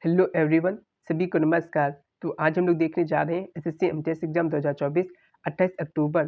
Hello everyone, सभी को नमस्कार। तो आज हम लोग देखने जा रहे हैं एसएससी एमटीएस एग्जाम 2024 28 अक्टूबर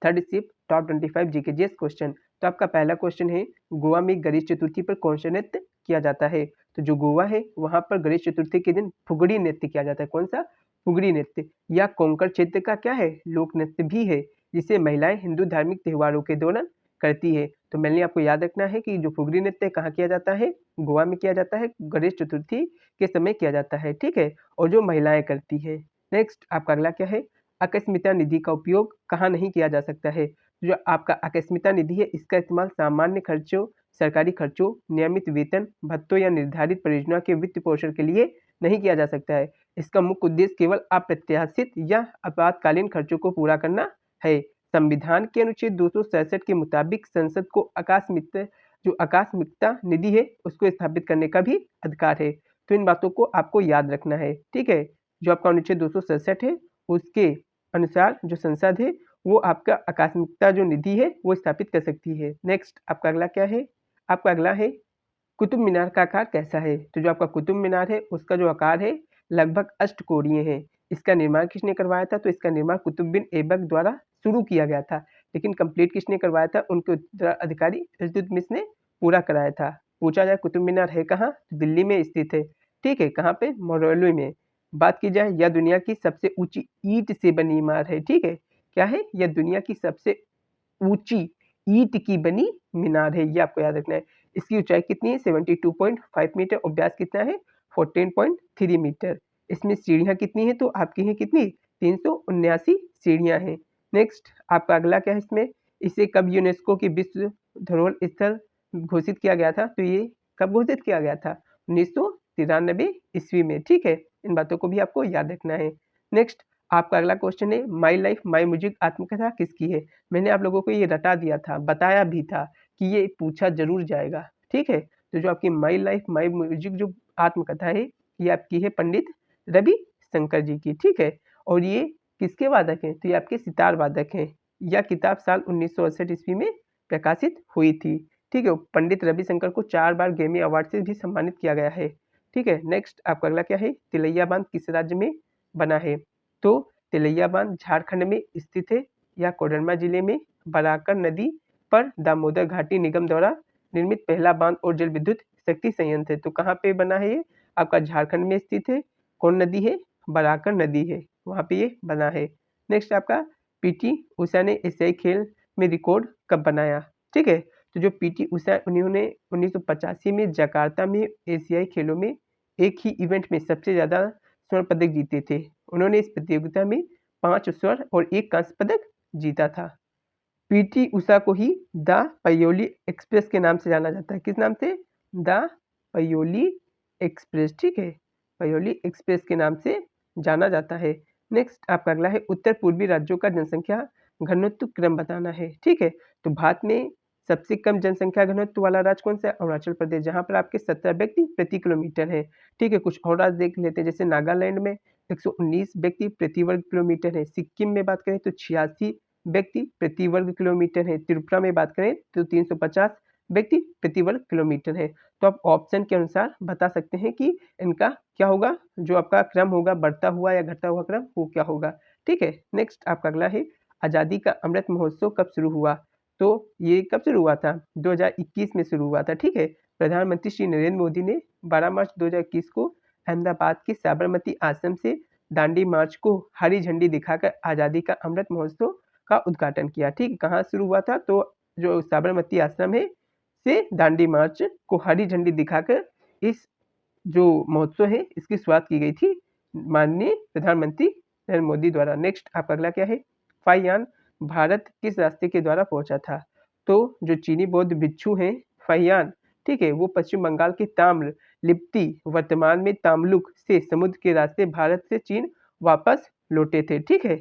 third shift top 25 GK GS question. तो आपका पहला क्वेश्चन है, गोवा में गणेश चतुर्थी पर कौन सा नृत्य किया जाता है? तो जो गोवा है वहां पर गणेश चतुर्थी के दिन फुगड़ी नृत्य किया जाता है। कौन सा? फुगड़ी नृत्य। या कोंकण क्षेत्र का क्या है? लोक नृत्य भी है, जिसे महिलाएं हिंदू धार्मिक त्योहारों के दौरान करती है। तो मेनली आपको याद रखना है कि जो फुगड़ी नृत्य कहाँ किया जाता है? गोवा में किया जाता है, गणेश चतुर्थी के समय किया जाता है, ठीक है, और जो महिलाएं करती है। नेक्स्ट आपका अगला क्या है, आकस्मिकता निधि का उपयोग कहाँ नहीं किया जा सकता है? जो आपका आकस्मिकता निधि है इसका इस्तेमाल सामान्य खर्चों, सरकारी खर्चों, नियमित वेतन भत्तों या निर्धारित परियोजना के वित्त पोषण के लिए नहीं किया जा सकता है। इसका मुख्य उद्देश्य केवल अप्रत्याशित या आपातकालीन खर्चों को पूरा करना है। संविधान के अनुच्छेद 267 के मुताबिक संसद को आकस्मिकता निधि है उसको स्थापित करने का भी अधिकार है। तो इन बातों को आपको याद रखना है, ठीक है। जो आपका अनुच्छेद 267 है उसके अनुसार जो संसद है वो आपका आकस्मिकता जो निधि है वो स्थापित कर सकती है। नेक्स्ट आपका अगला क्या है, आपका अगला है कुतुब मीनार का आकार कैसा है? तो जो आपका कुतुब मीनार है उसका जो आकार है लगभग अष्टकोणीय है। इसका निर्माण किसने करवाया था? तो इसका निर्माण कुतुब बिन ऐबक द्वारा शुरू किया गया था, लेकिन कंप्लीट किसने करवाया था? उनके उत्तराधिकारी इल्तुतमिश ने पूरा कराया था। पूछा जाए कुतुब मीनार है कहाँ? तो दिल्ली में स्थित है, ठीक है। कहाँ पे? मोरलू में। बात की जाए यह दुनिया की सबसे ऊंची ईंट से बनी इमारत है, ठीक है। क्या है? यह दुनिया की सबसे ऊंची ईंट की बनी मीनार है, ये आपको याद रखना है। इसकी ऊंचाई कितनी है? 72.5 मीटर और व्यास कितना है? 14.3 मीटर। इसमें सीढ़ियां कितनी है? तो आपकी है कितनी? 379 सीढ़ियां हैं। नेक्स्ट आपका अगला क्या है इसमें, इसे कब यूनेस्को की विश्व धरोहर स्थल घोषित किया गया था? तो ये कब घोषित किया गया था? 1993 ईस्वी में, ठीक है। इन बातों को भी आपको याद रखना है। नेक्स्ट आपका अगला क्वेश्चन है, माई लाइफ माई म्यूजिक आत्मकथा किसकी है? मैंने आप लोगों को ये रटा दिया था, बताया भी था कि ये पूछा जरूर जाएगा, ठीक है। तो जो आपकी माई लाइफ माई म्यूजिक जो आत्मकथा है ये आपकी है पंडित रवि शंकर जी की, ठीक है। और ये किसके वादक हैं? तो ये आपके सितार वादक हैं। यह किताब साल 1968 ईस्वी में प्रकाशित हुई थी, ठीक है। पंडित रविशंकर को 4 बार ग्रैमी अवार्ड से भी सम्मानित किया गया है, ठीक है। नेक्स्ट आपका अगला क्या है, तिलैया बांध किस राज्य में बना है? तो तिलैया बांध झारखंड में स्थित है या कोडरमा जिले में बराकर नदी पर दामोदर घाटी निगम द्वारा निर्मित पहला बांध और जल विद्युत शक्ति संयंत्र है। तो कहाँ पे बना है ये? आपका झारखंड में स्थित है। कौन नदी है? बराकर नदी है, वहाँ पे ये बना है। नेक्स्ट आपका पीटी उषा ने एशियाई खेल में रिकॉर्ड कब बनाया? ठीक है। तो जो पीटी उषा उन्होंने 1985 में जकार्ता में एशियाई खेलों में एक ही इवेंट में सबसे ज्यादा स्वर्ण पदक जीते थे। उन्होंने इस प्रतियोगिता में 5 स्वर्ण और 1 कांस्य पदक जीता था। पीटी उषा को ही द पयोली एक्सप्रेस के नाम से जाना जाता है। किस नाम से? द पयोली एक्सप्रेस, ठीक है। पयोली एक्सप्रेस के नाम से जाना जाता है। नेक्स्ट आपका अगला है, उत्तर पूर्वी राज्यों का जनसंख्या घनत्व क्रम बताना है, ठीक है। तो भारत में सबसे कम जनसंख्या घनत्व वाला राज्य कौन सा है? अरुणाचल प्रदेश, जहां पर आपके 17 व्यक्ति प्रति किलोमीटर है, ठीक है। कुछ और राज्य देख लेते हैं, जैसे नागालैंड में 119 व्यक्ति प्रति वर्ग किलोमीटर है। सिक्किम में बात करें तो 86 व्यक्ति प्रति वर्ग किलोमीटर है। त्रिपुरा में बात करें तो 350 व्यक्ति प्रति वर्ग किलोमीटर है। तो आप ऑप्शन के अनुसार बता सकते हैं कि इनका क्या होगा, जो आपका क्रम होगा, बढ़ता हुआ या घटता हुआ क्रम, वो क्या होगा, ठीक है। नेक्स्ट आपका अगला है, आज़ादी का अमृत महोत्सव कब शुरू हुआ? तो ये कब शुरू हुआ था? 2021 में शुरू हुआ था, ठीक है। प्रधानमंत्री श्री नरेंद्र मोदी ने 12 मार्च 2021 को अहमदाबाद के साबरमती आश्रम से दांडी मार्च को हरी झंडी दिखाकर आज़ादी का अमृत महोत्सव का उद्घाटन किया, ठीक। कहाँ शुरू हुआ था? तो जो साबरमती आश्रम है से दांडी मार्च को हरी झंडी दिखाकर इस जो महोत्सव है इसकी शुरुआत की गई थी माननीय प्रधानमंत्री नरेंद्र मोदी द्वारा। नेक्स्ट आपका अगला क्या है, फाइयान भारत किस रास्ते के द्वारा पहुंचा था? तो जो चीनी बौद्ध भिक्षु हैं फाइयान, ठीक है, वो पश्चिम बंगाल के ताम्र लिप्ति वर्तमान में तामलुक से समुद्र के रास्ते भारत से चीन वापस लौटे थे, ठीक है।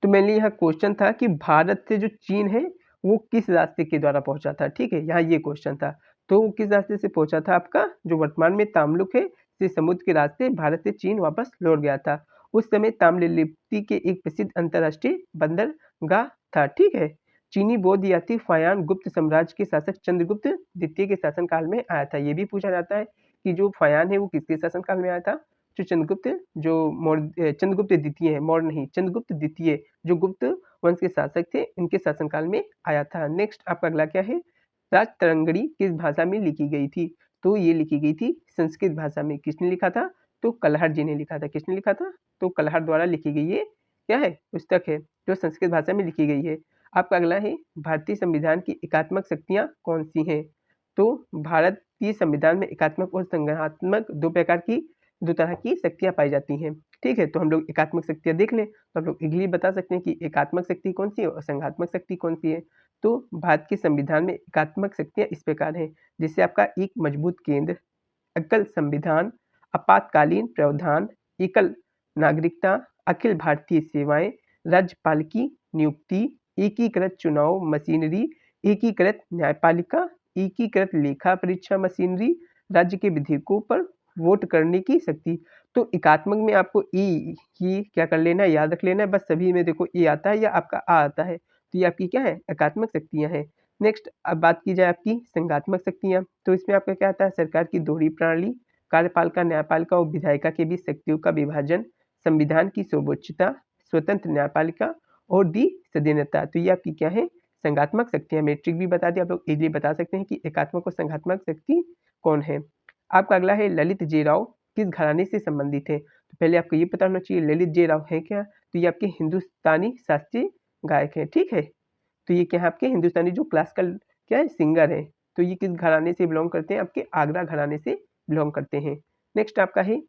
तो मेनली यहाँ क्वेश्चन था कि भारत से जो चीन है वो किस रास्ते के द्वारा पहुंचा था, ठीक है। यहाँ ये क्वेश्चन था। तो वो किस रास्ते से पहुंचा था? आपका जो वर्तमान में तामलुक है से समुद्र के रास्ते भारत से चीन वापस लौट गया था। उस समय ताम्रलिप्ति के एक प्रसिद्ध अंतरराष्ट्रीय बंदरगाह था, ठीक है। चीनी बौद्ध यात्री फायान गुप्त साम्राज्य के शासक चंद्रगुप्त द्वितीय के शासनकाल में आया था। ये भी पूछा जाता है कि जो फायान है वो किसके शासनकाल में आया था? जो चंद्रगुप्त द्वितीय है, मौर्य नहीं, चंद्रगुप्त द्वितीय जो गुप्त वंश के शासक थे, इनके शासनकाल में आया था। नेक्स्ट आपका अगला क्या है? राजतरंगिणी किस भाषा में लिखी गई थी? तो ये लिखी गई थी संस्कृत भाषा में। किसने लिखा था? तो कलहर जी ने लिखा था। किसने लिखा था? तो कलहर द्वारा लिखी गई ये क्या है? पुस्तक है जो संस्कृत भाषा में लिखी गई है। आपका अगला है भारतीय संविधान की एकात्मक शक्तियाँ कौन सी हैं? तो भारतीय संविधान में एकात्मक और संघात्मक दो तरह की शक्तियाँ पाई जाती हैं। ठीक है, तो हम लोग एकात्मक शक्तियाँ देख लें तो हम लोग इजीली बता सकते हैं कि एकात्मक शक्ति कौन सी है और संघात्मक शक्ति कौन सी है। तो भारत के संविधान में एकात्मक शक्तियाँ इस प्रकार हैं, जिससे आपका एक मजबूत केंद्र, एकल संविधान, आपातकालीन प्रावधान, एकल नागरिकता, अखिल भारतीय सेवाएं, राज्यपालिकी नियुक्ति, एकीकृत चुनाव मशीनरी, एकीकृत न्यायपालिका, एकीकृत लेखा परीक्षा मशीनरी, राज्य के विधेयकों पर वोट करने की शक्ति। तो एकात्मक में आपको ई क्या कर लेना है, याद रख लेना है। बस सभी में देखो ए आता है या आपका आ आता है, तो ये आपकी क्या है? एकात्मक शक्तियाँ हैं। नेक्स्ट अब बात की जाए आपकी संघात्मक शक्तियाँ, तो इसमें आपका क्या आता है? सरकार की दोहरी प्रणाली, कार्यपालिका, न्यायपालिका और विधायिका के बीच शक्तियों का विभाजन, संविधान की सर्वोच्चता, स्वतंत्र न्यायपालिका और द्विसदनीयता। तो ये आपकी क्या है? संघात्मक शक्तियाँ। मैट्रिक भी बता दिया, आप लोग इजीली बता सकते हैं कि एकात्मक और संघात्मक शक्ति कौन है। आपका अगला है ललित जे राव किस घराने से संबंधित है? तो पहले आपको ये पता होना चाहिए ललित जे राव है क्या? तो ये आपके हिंदुस्तानी शास्त्रीय गायक हैं। ठीक है, तो ये क्या है? आपके हिंदुस्तानी जो क्लासिकल क्या है? सिंगर है। तो ये किस घराने से बिलोंग करते हैं? आपके आगरा घराने से बिलोंग करते हैं। नेक्स्ट आपका है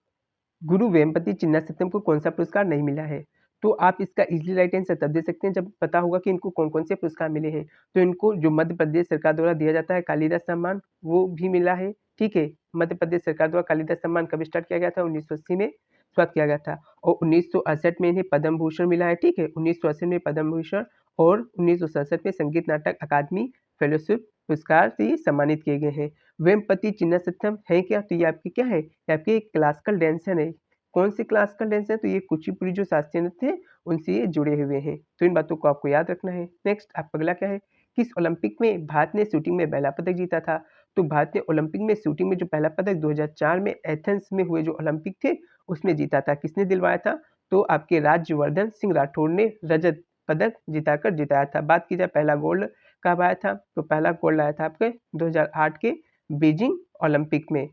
गुरु वेम्पति चिन्नास्वामी को कौन सा पुरस्कार नहीं मिला है? तो आप इसका इजीली राइट आंसर तब दे सकते हैं जब पता होगा कि इनको कौन कौन से पुरस्कार मिले हैं। तो इनको जो मध्य प्रदेश सरकार द्वारा दिया जाता है कालिदास सम्मान, वो भी मिला है। ठीक है, मध्य प्रदेश सरकार द्वारा कालिदास सम्मान कब स्टार्ट किया गया था? 1980 में शुरुआत किया गया था और 1968 में इन्हें पद्म भूषण मिला है। ठीक है, 1968 में पद्म भूषण और 1967 में संगीत नाटक अकादमी फेलोशिप पुरस्कार से सम्मानित किए गए हैं। वेम्पति चिन्नास्वामी है क्या? तो ये आपकी क्या है? ये आपकी क्लासिकल डांसर है। कौन सी क्लासिकल डांस है? तो ये कुचिपुड़ी जो शास्त्रीय नृत्य है उनसे ये जुड़े हुए हैं। तो इन बातों को आपको याद रखना है। नेक्स्ट आपका अगला क्या है? किस ओलंपिक में भारत ने शूटिंग में पहला पदक जीता था? तो भारत ने ओलंपिक में शूटिंग में जो पहला पदक 2004 में एथेंस में हुए जो ओलंपिक थे उसमें जीता था। किसने दिलवाया था? तो आपके राज्यवर्धन सिंह राठौड़ ने रजत पदक जिताकर जिताया था। बात की जाए पहला गोल्ड कब आया था? तो पहला गोल्ड आया था आपके 2008 के बीजिंग ओलंपिक में।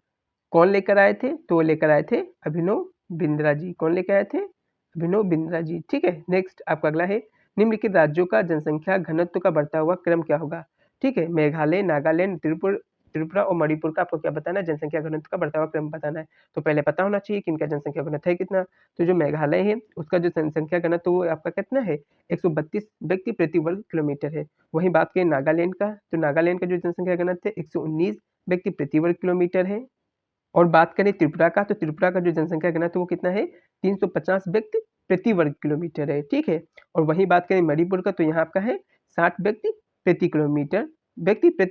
कौन लेकर आए थे? तो वो लेकर आए थे अभिनव बिंद्रा जी। कौन लेकर आए थे? अभिनव बिंद्रा जी। ठीक है, नेक्स्ट आपका अगला है निम्नलिखित राज्यों का जनसंख्या घनत्व का बढ़ता हुआ क्रम क्या होगा? ठीक है, मेघालय, नागालैंड, त्रिपुरा और मणिपुर का आपको क्या बताना है? जनसंख्या घनत्व का बढ़ता हुआ क्रम बताना है। तो पहले पता होना चाहिए कि इनका जनसंख्या घनत्व है कितना। तो जो मेघालय है उसका जो जनसंख्या घनत्व वो आपका कितना है? 132 व्यक्ति प्रति वर्ग किलोमीटर है। वहीं बात करें नागालैंड का, तो नागालैंड का जो जनसंख्या घनत्व है 119 व्यक्ति प्रति वर्ग किलोमीटर है। और बात करें त्रिपुरा का, तो त्रिपुरा का जो जनसंख्या घनत्व वो कितना है? 350 व्यक्ति प्रति वर्ग किलोमीटर है। ठीक है, और वहीं बात करें मणिपुर का, तो यहाँ आपका है 60 व्यक्ति प्रति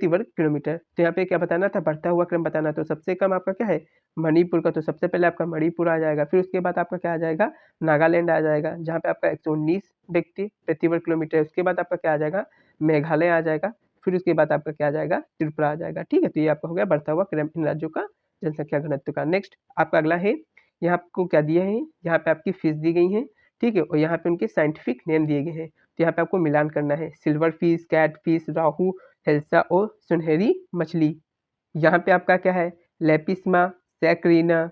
वर्ग किलोमीटर। तो यहाँ पे क्या बताना था? बढ़ता हुआ क्रम बताना। तो सबसे कम आपका क्या है? मणिपुर का। तो सबसे पहले आपका मणिपुर आ जाएगा, फिर उसके बाद आपका क्या आ जाएगा? नागालैंड आ जाएगा, जहाँ पे आपका 119 व्यक्ति प्रति वर्ग किलोमीटर है। उसके बाद आपका क्या आ जाएगा? मेघालय आ जाएगा, फिर उसके बाद आपका क्या आ जाएगा? त्रिपुरा आ जाएगा। ठीक है, तो ये आपका हो गया बढ़ता हुआ क्रम इन राज्यों का जनसंख्या घनत्व का। नेक्स्ट आपका अगला है, यहाँ आपको क्या दिया है? यहाँ पे आपकी फीस दी गई है। ठीक है, और यहाँ पे उनके साइंटिफिक नेम दिए गए हैं। तो यहाँ पे आपको मिलान करना है। सिल्वर फिश, कैट फिश, राहू, हेल्सा और सुनहरी मछली। यहाँ पे आपका क्या है? लेपिस्मा, सैक्रीना।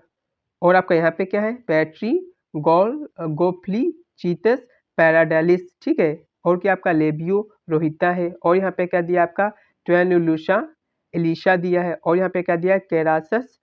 और आपका यहाँ पे क्या है? पैट्री, गोफ्ली, चीतस, पैराडालिस। ठीक है, और क्या आपका लेबियो रोहिता है। और यहाँ पे क्या दिया आपका? ट्वेनुलुसा एलिशा दिया है। और यहाँ पे क्या दिया है? कैरासस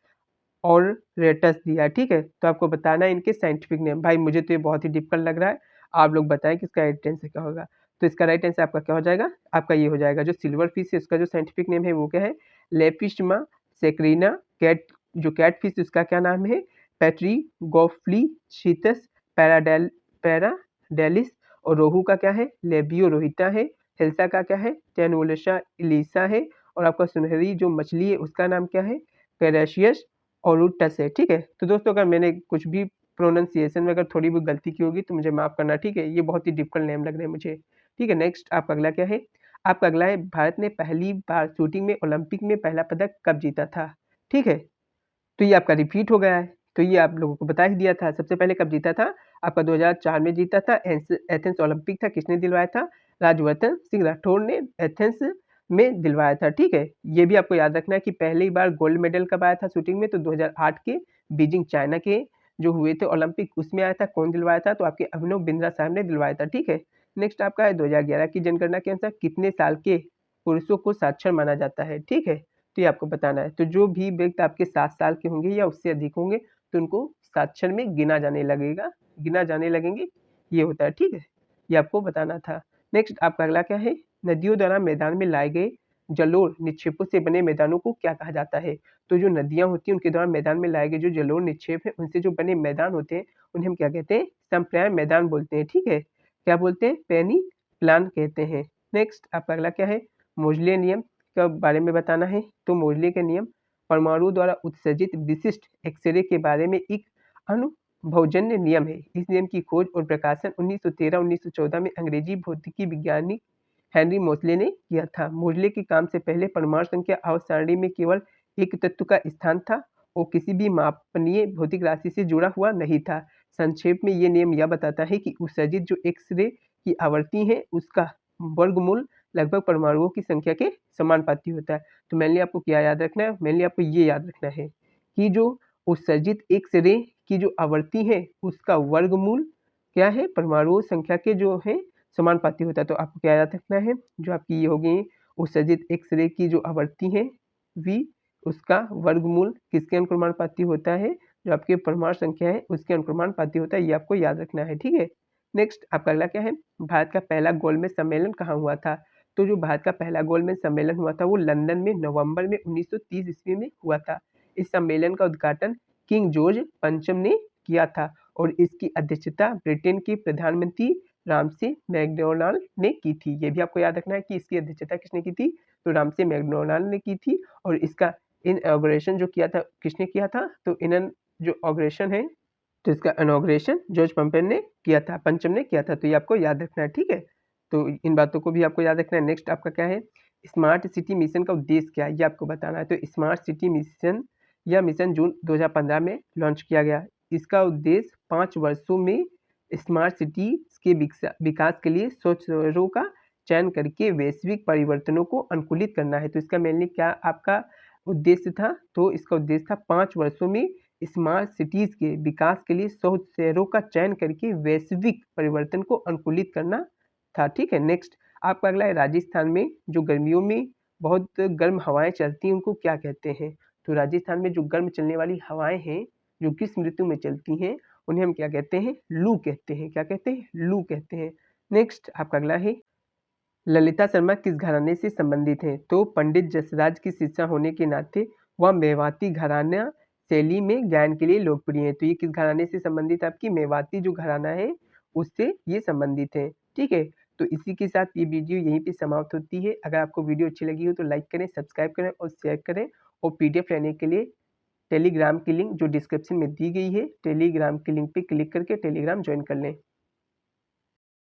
और रेटस दिया है। ठीक है, तो आपको बताना है इनके साइंटिफिक नेम। भाई मुझे तो ये बहुत ही डिफिकल्ट लग रहा है, आप लोग बताएं कि इसका राइट आंसर क्या होगा। तो इसका राइट आंसर आपका क्या हो जाएगा? आपका ये हो जाएगा, जो सिल्वर फिश है उसका जो साइंटिफिक नेम है वो क्या है? लेपिस्मा सेक्रीना। कैट फिश उसका क्या नाम है? पैट्री गोफ्ली चीतस पैराडेलिस। और रोहू का क्या है? लेबियो रोहिता है। हेल्सा का क्या है? टेनुलसा इलिसा है। और आपका सुनहरी जो मछली है उसका नाम क्या है? कैरेशियस ओरुटस है। ठीक है, तो दोस्तों अगर मैंने कुछ भी प्रोनाउंसिएशन में अगर थोड़ी भी गलती की होगी तो मुझे माफ करना। ठीक है, ये बहुत ही डिफिकल्ट नेम लग रहे हैं मुझे। ठीक है, नेक्स्ट आपका अगला क्या है? आपका अगला है भारत ने पहली बार शूटिंग में ओलंपिक में पहला पदक कब जीता था? ठीक है, तो ये आपका रिपीट हो गया है। तो ये आप लोगों को बता ही दिया था। सबसे पहले कब जीता था? आपका 2004 में जीता था। एथेंस ओलंपिक था, किसने दिलवाया था? राजवर्धन सिंह राठौर ने एथेंस में दिलवाया था, ठीक है। ये भी आपको याद रखना है कि पहली बार गोल्ड मेडल कब आया था शूटिंग में? तो 2008 के बीजिंग चाइना के जो हुए थे ओलंपिक, उसमें आया था। कौन दिलवाया था? तो आपके अभिनव बिंद्रा साहब ने दिलवाया था, ठीक है। नेक्स्ट आपका है 2011 की जनगणना के अनुसार कितने साल के पुरुषों को साक्षर माना जाता है, ठीक है। तो ये आपको बताना है। तो जो भी व्यक्ति आपके 7 साल के होंगे या उससे अधिक होंगे तो उनको साक्षर में गिना जाने लगेंगे, ये होता है, ठीक है। ये आपको बताना था। नेक्स्ट आपका अगला क्या है? नदियों द्वारा मैदान में लाए गए जलोढ़ निक्षेपों से बने मैदानों को क्या कहा जाता है? तो जो नदियाँ होती हैं उनके द्वारा मैदान में लाए गए जो जलोढ़ निक्षेप है उनसे जो बने मैदान होते हैं उन्हें हम क्या कहते हैं? समप्राय मैदान बोलते हैं, ठीक है। क्या बोलते हैं? पेनी प्लान कहते हैं। नेक्स्ट आपका अगला क्या है? मोजले नियम के बारे में बताना है। तो मोजले के नियम परमाणु द्वारा उत्सर्जित विशिष्ट एक्सरे के बारे में एक अनुभवजन्य नियम है। इस नियम की खोज और प्रकाशन 1913-1914 में अंग्रेजी भौतिकी वैज्ञानिक हेनरी मोजले ने किया था। मोजले के काम से पहले परमाणु संख्या आवर्त सारणी में केवल एक तत्व का स्थान था और किसी भी मापनीय भौतिक राशि से जुड़ा हुआ नहीं था। संक्षेप में ये नियम यह बताता है कि उत्सर्जित जो एक्स-रे की आवृत्ति है उसका वर्गमूल लगभग परमाणुओं की संख्या के समानुपाती होता है। तो मेनली आपको क्या याद रखना है? मेनली आपको ये याद रखना है कि जो उत्सर्जित एक्स-रे की जो आवृत्ति है उसका वर्गमूल क्या है? परमाणु संख्या के जो है समानुपाती होता है। तो आपको क्या याद रखना है? जो आपकी ये होगी उत्सर्जित एक्स-रे की जो आवृत्ति है v, उसका वर्गमूल किसके अनुक्रमानुपाती होता है? जो आपकी परमाणु संख्या है उसके अनुक्रमानुपाती होता है, ये आपको याद रखना है, ठीक है। नेक्स्ट आपका अगला क्या है? भारत का पहला गोलमेज सम्मेलन कहाँ हुआ था? तो जो भारत का पहला गोलमेज सम्मेलन हुआ था वो लंदन में नवंबर में 1930 ईस्वी में हुआ था। इस सम्मेलन का उद्घाटन किंग जॉर्ज पंचम ने किया था और इसकी अध्यक्षता ब्रिटेन के प्रधानमंत्री रामसे मैकडोनाल्ड ने की थी। ये भी आपको याद रखना है कि इसकी अध्यक्षता किसने की थी? तो रामसे मैकडोनाल्ड ने की थी और इसका इनॉग्रेशन जो किया था किसने किया था? तो जो ऑग्रेशन है तो इसका इनॉग्रेशन जॉर्ज पंचम ने किया था। तो ये आपको याद रखना है, ठीक है। तो इन बातों को भी आपको याद रखना है। नेक्स्ट आपका क्या है? स्मार्ट सिटी मिशन का उद्देश्य क्या है? ये आपको बताना है। तो स्मार्ट सिटी मिशन यह मिशन जून 2015 में लॉन्च किया गया। इसका उद्देश्य 5 वर्षों में स्मार्ट सिटी के विकास के लिए स्वच्छ शहरों का चयन करके वैश्विक परिवर्तनों को अनुकूलित करना है। तो इसका मेनली क्या आपका उद्देश्य था? तो इसका उद्देश्य था 5 वर्षों में स्मार्ट सिटीज के विकास के लिए स्वच्छ शहरों का चयन करके वैश्विक परिवर्तन को अनुकूलित करना था, ठीक है। नेक्स्ट आपका अगला है राजस्थान में जो गर्मियों में बहुत गर्म हवाएं चलती हैं उनको क्या कहते हैं? तो राजस्थान में जो गर्म चलने वाली हवाएं हैं जो ग्रीष्म ऋतु में चलती हैं उन्हें हम क्या कहते हैं? लू कहते हैं। क्या कहते हैं? लू कहते हैं। नेक्स्ट आपका अगला है ललिता शर्मा किस घराने से संबंधित हैं? तो पंडित जसराज की शिष्या होने के नाते वह मेवाती घराना शैली में गायन के लिए लोकप्रिय है। तो ये किस घराने से संबंधित है? आपकी मेवाती जो घराना है उससे ये संबंधित है, ठीक है। तो इसी के साथ ये वीडियो यहीं पे समाप्त होती है। अगर आपको वीडियो अच्छी लगी हो तो लाइक करें, सब्सक्राइब करें और शेयर करें और पीडीएफ लेने के लिए टेलीग्राम की लिंक जो डिस्क्रिप्शन में दी गई है टेलीग्राम की लिंक पे क्लिक करके टेलीग्राम ज्वाइन कर लें।